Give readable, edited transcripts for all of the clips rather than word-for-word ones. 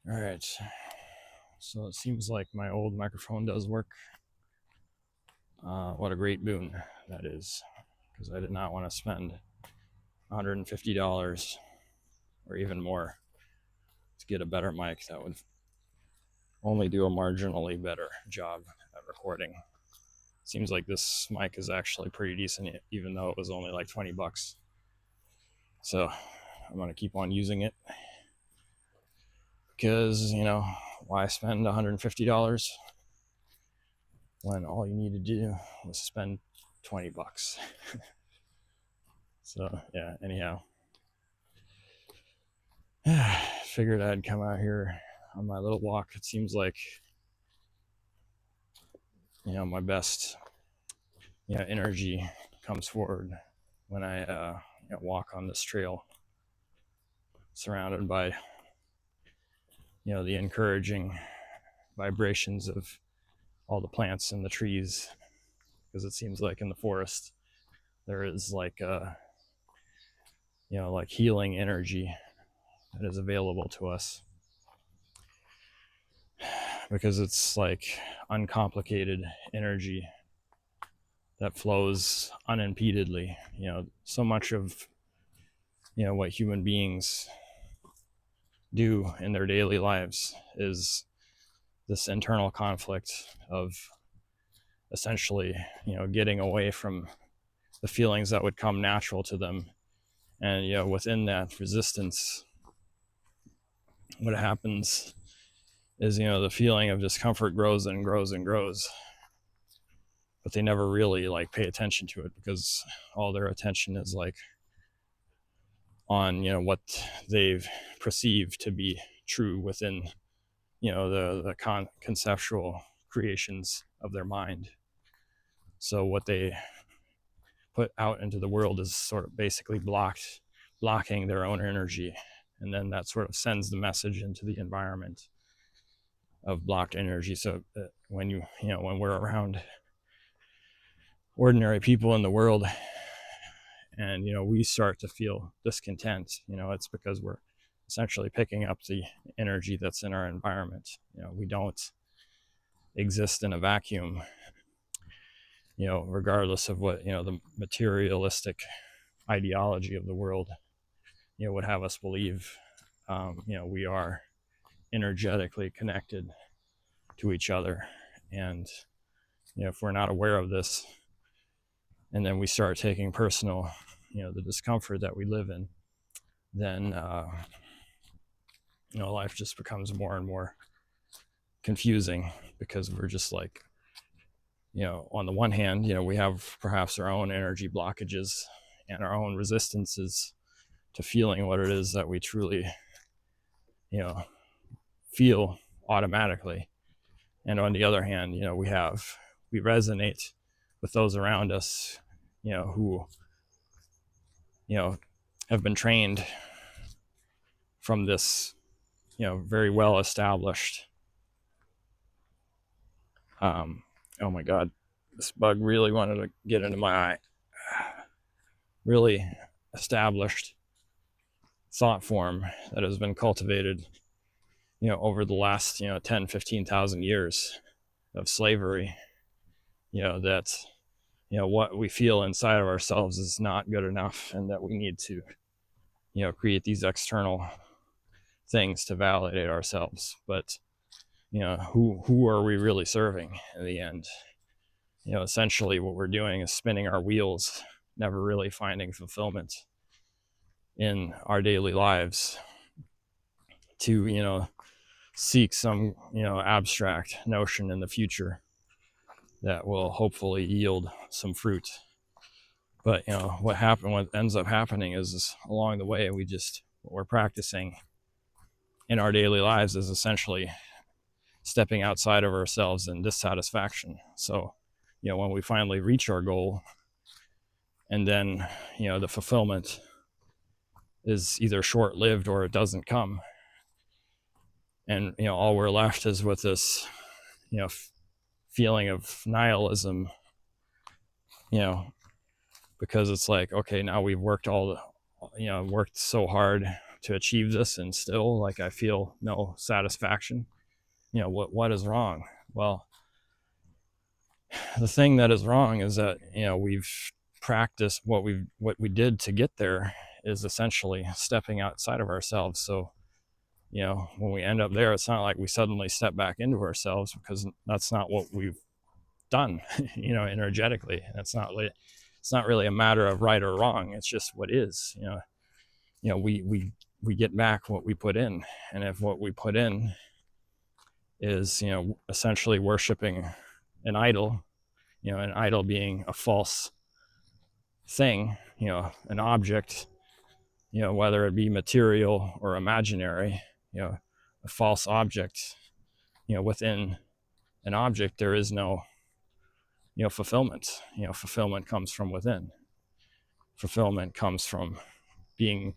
All right. So it seems like my old microphone does work. What a great boon that is, because I did not want to spend $150 or even more to get a better mic that would only do a marginally better job at recording. Seems like this mic is actually pretty decent, even though it was only like 20 bucks. So I'm going to keep on using it because, why spend $150 when all you need to do was spend 20 bucks? So, yeah, anyhow, figured I'd come out here on my little walk. It seems like, my best, energy comes forward when I walk on this trail surrounded by, the encouraging vibrations of all the plants and the trees. Because it seems like in the forest, there is like like healing energy that is available to us because it's like uncomplicated energy that flows unimpededly. So much of what human beings do in their daily lives is this internal conflict of essentially getting away from the feelings that would come natural to them, and within that resistance, what happens is the feeling of discomfort grows and grows and grows, but they never really like pay attention to it because all their attention is like on what they've perceived to be true within the conceptual creations of their mind. So what they put out into the world is sort of basically blocking their own energy, and then that sort of sends the message into the environment of blocked energy. So when when we're around ordinary people in the world and we start to feel discontent, it's because we're essentially picking up the energy that's in our environment. We don't exist in a vacuum, regardless of what the materialistic ideology of the world would have us believe. We are energetically connected to each other, and if we're not aware of this, and then we start taking personal the discomfort that we live in, then life just becomes more and more confusing, because we're just like, on the one hand, we have perhaps our own energy blockages and our own resistances to feeling what it is that we truly, feel automatically. And on the other hand, we resonate with those around us, who, have been trained from this, very well established, oh my God, this bug really wanted to get into my eye. Really established thought form that has been cultivated, over the last, 10, 15,000 years of slavery, that, what we feel inside of ourselves is not good enough, and that we need to, create these external things to validate ourselves. But, who are we really serving in the end? Essentially what we're doing is spinning our wheels, never really finding fulfillment in our daily lives to, seek some, abstract notion in the future that will hopefully yield some fruit. But, what ends up happening is along the way, what we're practicing in our daily lives is essentially stepping outside of ourselves in dissatisfaction. So, when we finally reach our goal, and then, the fulfillment is either short lived or it doesn't come. And, all we're left is with this, feeling of nihilism, because it's like, okay, now we've worked worked so hard to achieve this, and still like I feel no satisfaction. What is wrong? Well, the thing that is wrong is that we've practiced what we did to get there is essentially stepping outside of ourselves. So when we end up there, it's not like we suddenly step back into ourselves, because that's not what we've done energetically. And it's not really a matter of right or wrong. It's just what is. We get back what we put in. And if what we put in is essentially worshiping an idol, an idol being a false thing, an object, whether it be material or imaginary, a false object, within an object there is no fulfillment. Fulfillment comes from within. Fulfillment comes from being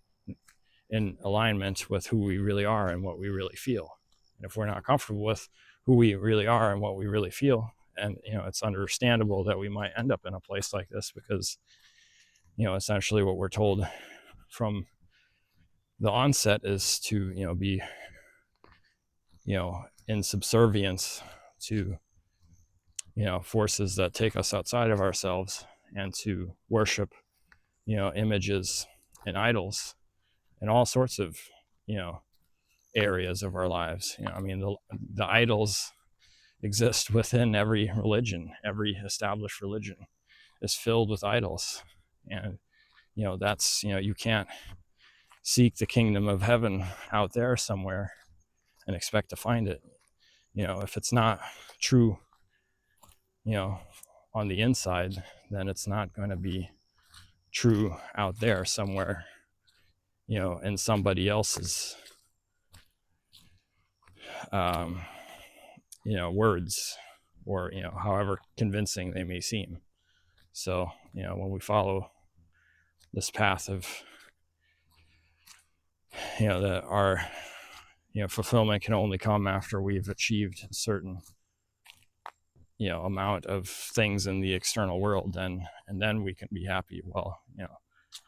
in alignment with who we really are and what we really feel. And if we're not comfortable with who we really are and what we really feel, and it's understandable that we might end up in a place like this, because essentially what we're told from the onset is to be in subservience to forces that take us outside of ourselves, and to worship images and idols in all sorts of areas of our lives. The idols exist within every religion. Every established religion is filled with idols. And that's you can't seek the kingdom of heaven out there somewhere and expect to find it. If it's not true on the inside, then it's not going to be true out there somewhere in somebody else's words, or however convincing they may seem. So when we follow this path of that our fulfillment can only come after we've achieved a certain amount of things in the external world, and then we can be happy. Well,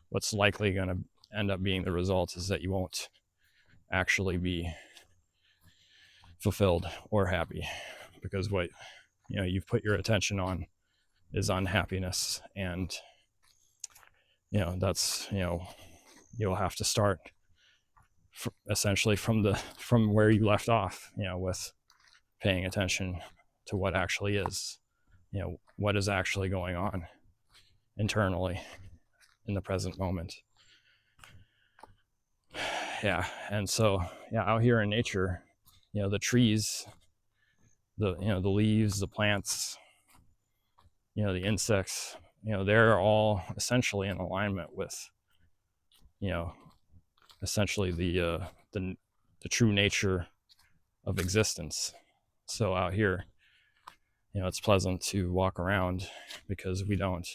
what's likely going to end up being the result is that you won't actually be fulfilled or happy, because what you've put your attention on is unhappiness. And that's you'll have to start essentially from where you left off, with paying attention to what actually is, what is actually going on internally in the present moment. And so out here in nature, the trees, the leaves, the plants, the insects, they're all essentially in alignment with essentially the true nature of existence. So out here, it's pleasant to walk around, because we don't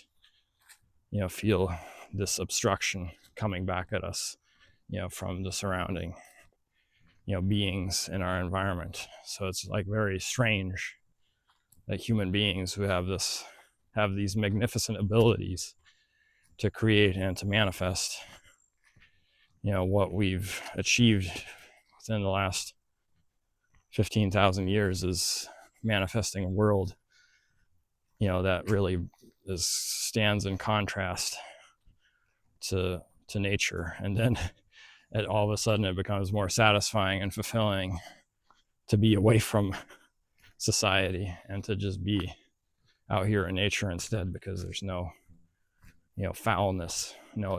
feel this obstruction coming back at us from the surrounding beings in our environment. So it's like very strange that human beings who have these magnificent abilities to create and to manifest what we've achieved within the last 15,000 years is manifesting a world that really stands in contrast to nature. And then all of a sudden it becomes more satisfying and fulfilling to be away from society and to just be out here in nature instead, because there's no foulness, no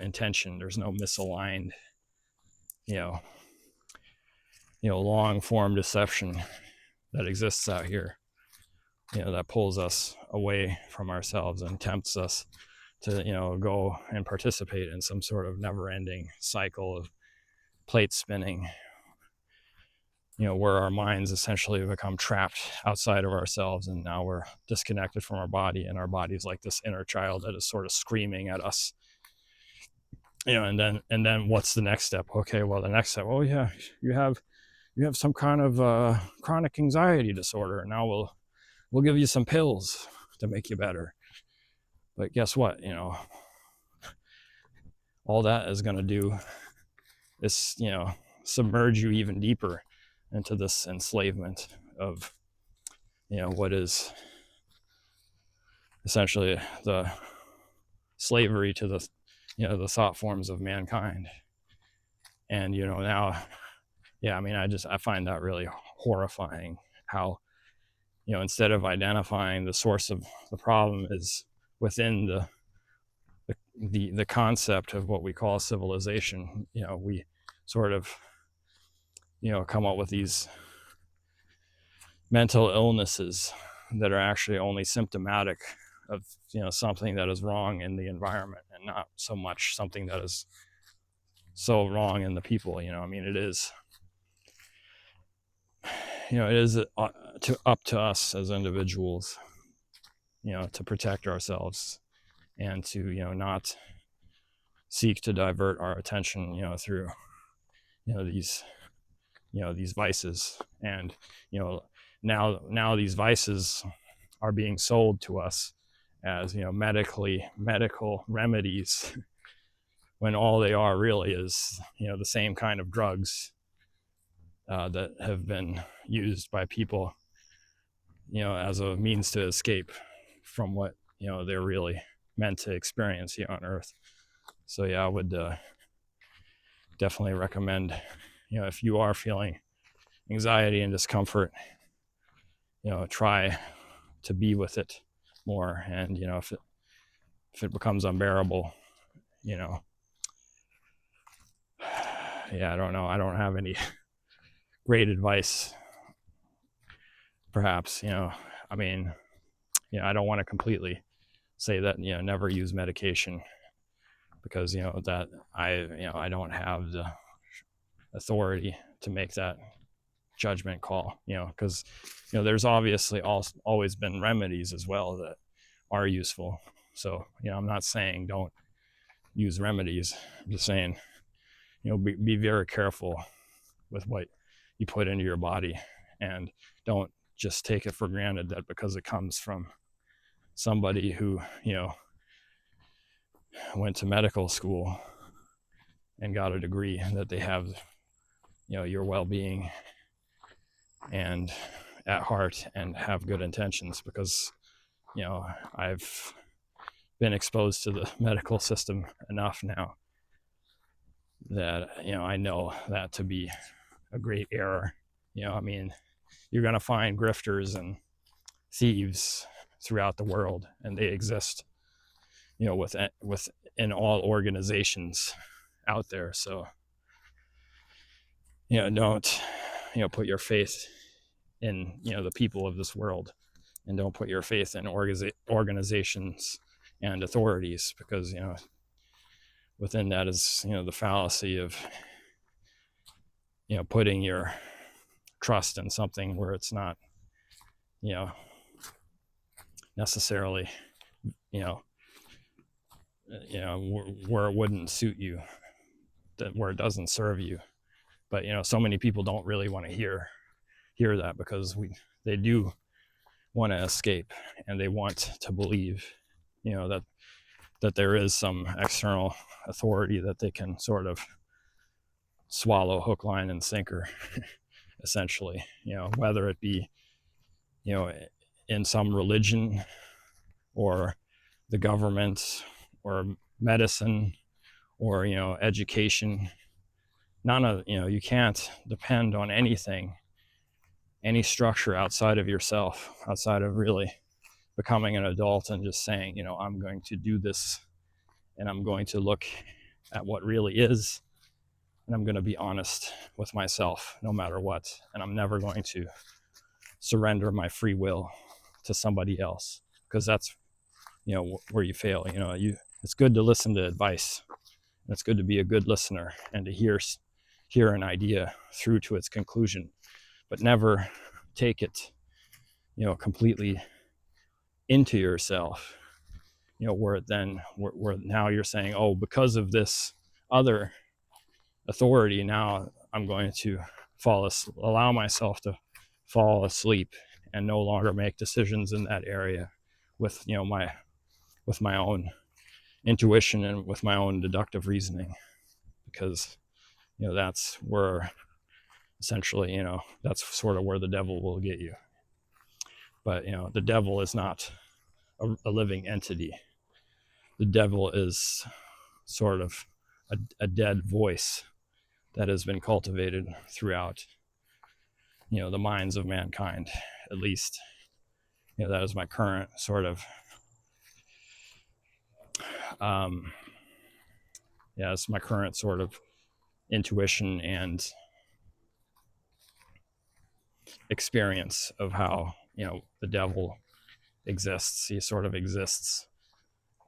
intention. There's no misaligned long form deception that exists out here, that pulls us away from ourselves and tempts us to go and participate in some sort of never-ending cycle of plate spinning, where our minds essentially become trapped outside of ourselves, and now we're disconnected from our body, and our body's like this inner child that is sort of screaming at us. And then what's the next step? Okay, well, the next step, you have some kind of chronic anxiety disorder. Now we'll give you some pills to make you better. But guess what? all that is going to do is, submerge you even deeper into this enslavement of, what is essentially the slavery to the, the thought forms of mankind. And, now, I find that really horrifying, how, instead of identifying the source of the problem is within the concept of what we call civilization, we sort of, come up with these mental illnesses that are actually only symptomatic of, something that is wrong in the environment, and not so much something that is so wrong in the people. It is, up to us as individuals, to protect ourselves, and to, not seek to divert our attention, through, these vices. And, now these vices are being sold to us as, medical remedies, when all they are really is, the same kind of drugs that have been used by people, as a means to escape from what, they're really meant to experience here on Earth. So I would definitely recommend, if you are feeling anxiety and discomfort, try to be with it more. And, if it becomes unbearable, I don't know. I don't have any great advice, perhaps. I don't want to completely say that, never use medication, because, that I don't have the authority to make that judgment call, because, there's obviously always been remedies as well that are useful. So, I'm not saying don't use remedies. I'm just saying, be very careful with what you put into your body, and don't just take it for granted that because it comes from somebody who, went to medical school and got a degree, that they have, your well-being and at heart, and have good intentions. Because, I've been exposed to the medical system enough now that, I know that to be a great error. You're going to find grifters and thieves throughout the world, and they exist, within all organizations out there. So, don't, put your faith in, the people of this world, and don't put your faith in organizations and authorities, because, within that is, the fallacy of, putting your trust in something where it's not, necessarily, where it wouldn't suit you, where it doesn't serve you. But, so many people don't really want to hear that, because they do want to escape, and they want to believe, that there is some external authority that they can sort of swallow hook, line, and sinker, essentially, whether it be, in some religion, or the government, or medicine, or, education. You can't depend on anything, any structure outside of yourself, outside of really becoming an adult and just saying, I'm going to do this, and I'm going to look at what really is, and I'm going to be honest with myself no matter what. And I'm never going to surrender my free will to somebody else, because that's, where you fail. It's good to listen to advice, and it's good to be a good listener, and to hear an idea through to its conclusion, but never take it, completely into yourself, where now you're saying, oh, because of this other authority, now I'm going to allow myself to fall asleep, and no longer make decisions in that area with, my own, intuition and with my own deductive reasoning, because that's where essentially that's sort of where the devil will get you. But the devil is not a living entity. The devil is sort of a dead voice that has been cultivated throughout the minds of mankind. At least that is my current sort of it's my current sort of intuition and experience of how the devil exists. He sort of exists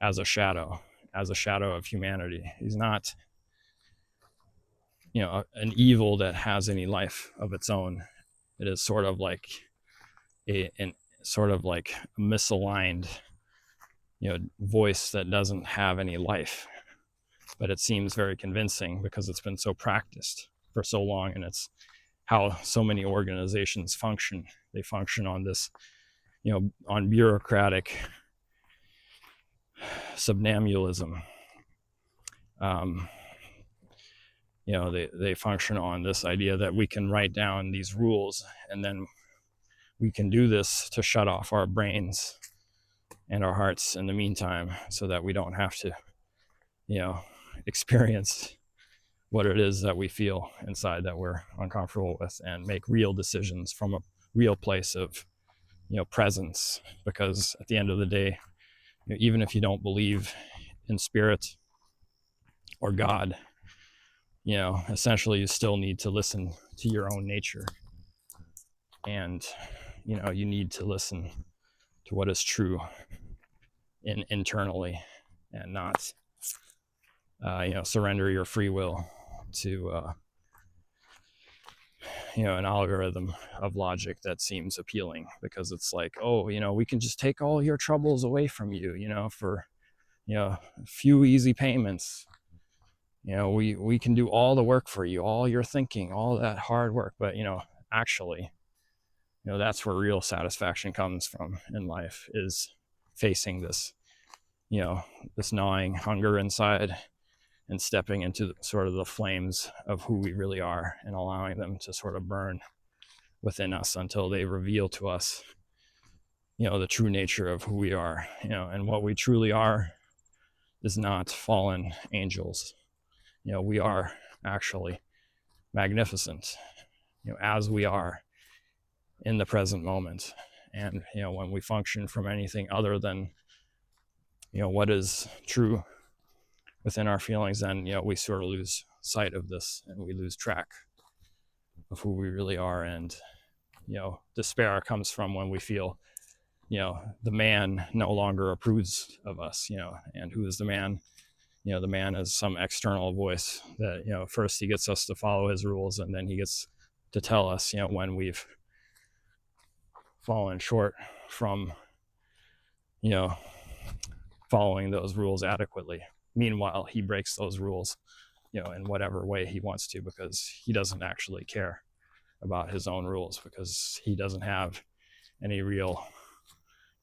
as a shadow of humanity. He's not an evil that has any life of its own. It is sort of like a misaligned voice that doesn't have any life, but it seems very convincing because it's been so practiced for so long, and it's how so many organizations function. They function on this on bureaucratic somnambulism. They function on this idea that we can write down these rules, and then we can do this to shut off our brains and our hearts in the meantime, so that we don't have to experience what it is that we feel inside that we're uncomfortable with, and make real decisions from a real place of presence. Because at the end of the day, even if you don't believe in spirit or God, essentially you still need to listen to your own nature, and you need to listen to what is true internally, and not surrender your free will to an algorithm of logic that seems appealing, because it's like, oh, we can just take all your troubles away from you, for a few easy payments. We can do all the work for you, all your thinking, all that hard work. But actually, that's where real satisfaction comes from in life, is facing this this gnawing hunger inside, and stepping into sort of the flames of who we really are, and allowing them to sort of burn within us until they reveal to us the true nature of who we are. And what we truly are is not fallen angels. We are actually magnificent, as we are in the present moment. And when we function from anything other than what is true within our feelings, then we sort of lose sight of this, and we lose track of who we really are. And despair comes from when we feel the man no longer approves of us. And who is the man? The man is some external voice that first he gets us to follow his rules, and then he gets to tell us when we've fallen short from following those rules adequately. Meanwhile, he breaks those rules in whatever way he wants to, because he doesn't actually care about his own rules, because he doesn't have any real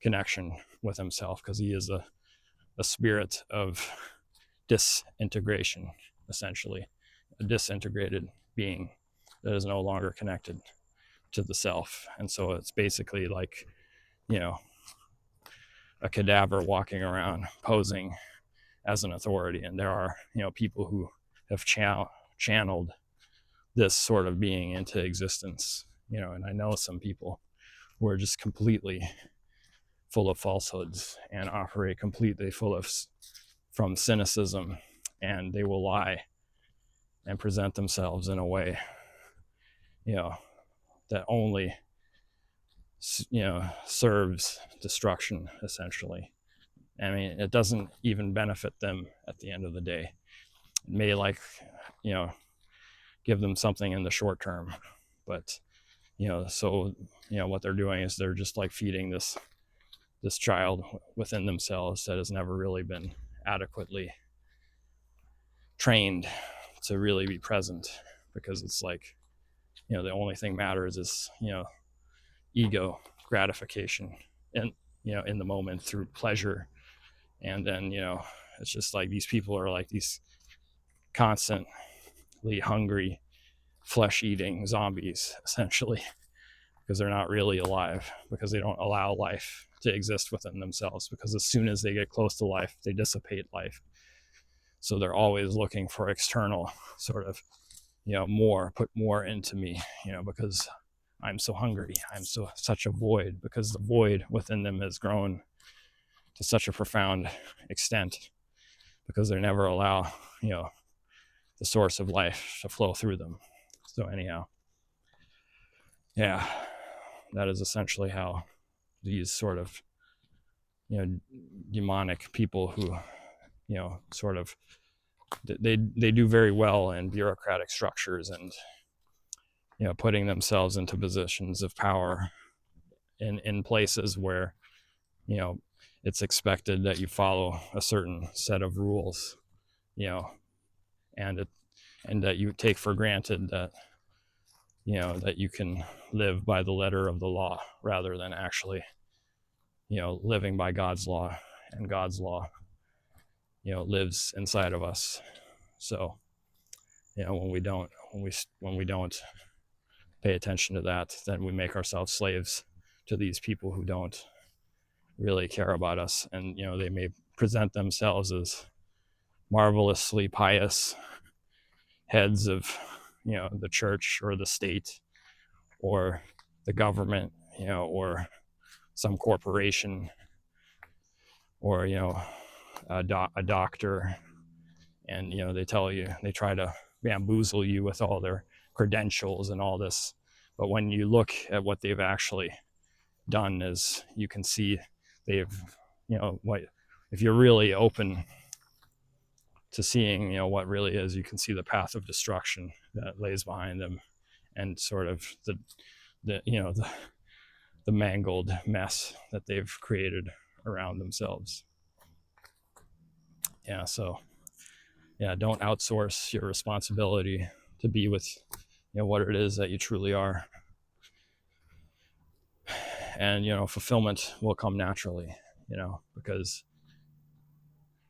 connection with himself, because he is a spirit of disintegration, essentially a disintegrated being that is no longer connected to the self. And so it's basically like a cadaver walking around posing as an authority. And there are people who have channeled this sort of being into existence, and I know some people who are just completely full of falsehoods and operate completely from cynicism, and they will lie and present themselves in a way that only serves destruction, essentially. I mean, it doesn't even benefit them at the end of the day. It may give them something in the short term, but so what they're doing is they're just like feeding this child within themselves that has never really been adequately trained to really be present, because it's like the only thing matters is ego gratification, and in the moment through pleasure, and then It's just like these people are like these constantly hungry, flesh-eating zombies, essentially, because they're not really alive, because they don't allow life to exist within themselves, because as soon as they get close to life, they dissipate life. So they're always looking for external sort of, put more into me, because I'm so hungry. I'm such a void, because the void within them has grown to such a profound extent, because they never allow, the source of life to flow through them. So anyhow, yeah, that is essentially how these sort of, demonic people who, sort of, they do very well in bureaucratic structures and, putting themselves into positions of power in places where, it's expected that you follow a certain set of rules, and that you take for granted that, that you can live by the letter of the law rather than actually, living by God's law, and God's law, lives inside of us. So, when we don't pay attention to that, then we make ourselves slaves to these people who don't really care about us. And, they may present themselves as marvelously pious heads of, the church or the state or the government, or some corporation, or, a doctor. And, they try to bamboozle you with all their credentials and all this. But when you look at what they've actually done, is you can see they've, what, if you're really open to seeing, what really is, you can see the path of destruction that lays behind them, and sort of the mangled mess that they've created around themselves. Yeah, so yeah, don't outsource your responsibility to be with, what it is that you truly are. And, fulfillment will come naturally, because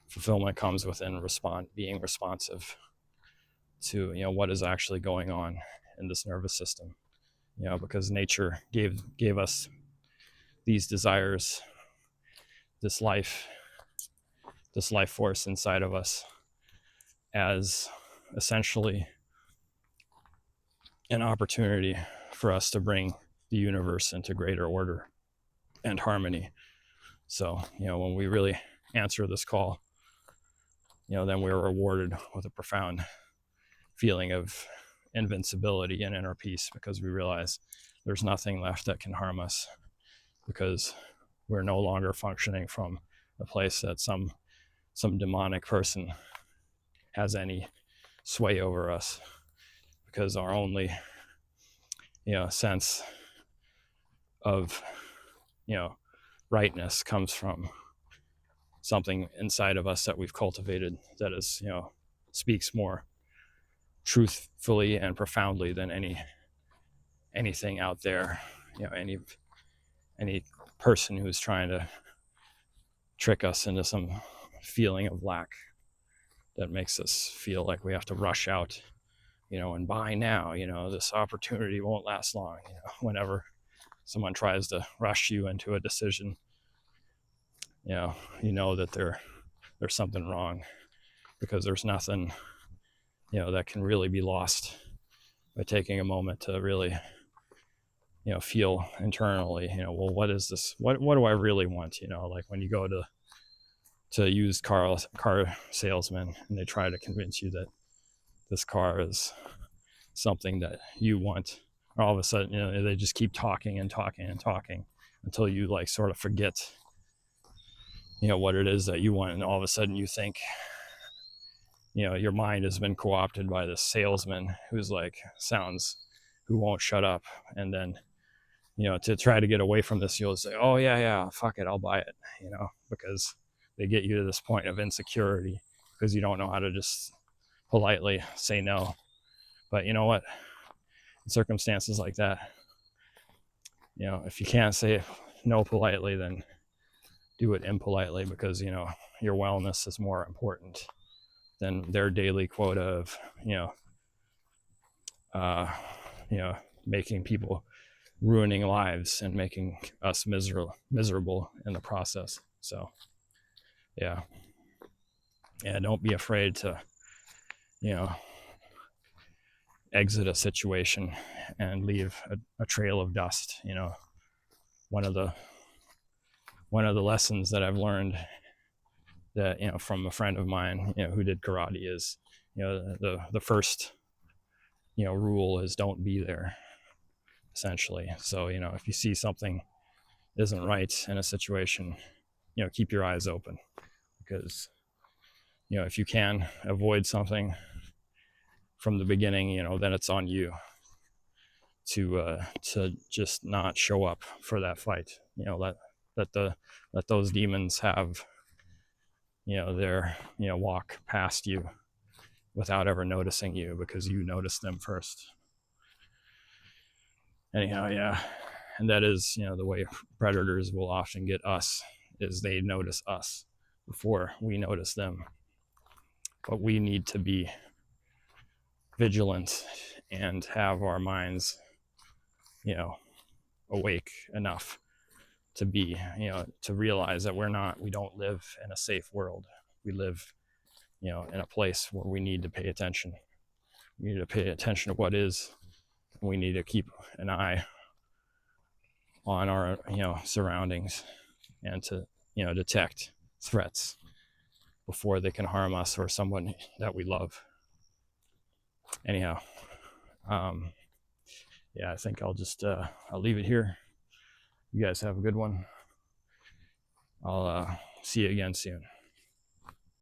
fulfillment comes within being responsive to, what is actually going on in this nervous system, because nature gave us these desires, this life force inside of us, as essentially an opportunity for us to bring the universe into greater order and harmony. So, when we really answer this call, then we're rewarded with a profound feeling of invincibility and inner peace, because we realize there's nothing left that can harm us, because we're no longer functioning from a place that some demonic person has any sway over us, because our only, sense of, rightness comes from something inside of us that we've cultivated, that is, speaks more truthfully and profoundly than anything out there, any person who's trying to trick us into some feeling of lack that makes us feel like we have to rush out, and buy now. This opportunity won't last long. Whenever someone tries to rush you into a decision, that there's something wrong, because there's nothing, that can really be lost by taking a moment to really, feel internally, well, what is this? What do I really want? Like when you go to used car salesman, and they try to convince you that this car is something that you want, all of a sudden, they just keep talking and talking and talking until you like sort of forget, what it is that you want. And all of a sudden you think, your mind has been co-opted by this salesman who's like who won't shut up. And then, to try to get away from this, you'll say, oh yeah, fuck it, I'll buy it, because they get you to this point of insecurity, because you don't know how to just politely say no. But you know what? In circumstances like that, if you can't say no politely, then do it impolitely because, you know, your wellness is more important than their daily quota of, uh, you know, making people, ruining lives and making us miserable in the process. So yeah, don't be afraid to, you know, exit a situation and leave a trail of dust. You know, one of the lessons that I've learned, that, you know, from a friend of mine, you know, who did karate, is, you know, the first, you know, rule is don't be there, essentially. So, you know, if you see something isn't right in a situation, you know, keep your eyes open, because, you know, if you can avoid something from the beginning, you know, then it's on you to just not show up for that fight. You know, let those demons have, you know, their, you know, walk past you without ever noticing you, because you noticed them first. Anyhow, yeah, and that is, you know, the way predators will often get us, is they notice us before we notice them. But we need to be vigilant and have our minds, you know, awake enough to be, you know, to realize that we don't live in a safe world. We live, you know, in a place where we need to pay attention. We need to pay attention to what is. We need to keep an eye on our, you know, surroundings, and to, you know, detect threats before they can harm us or someone that we love. Anyhow, yeah, I think I'll just I'll leave it here. You guys have a good one. I'll see you again soon.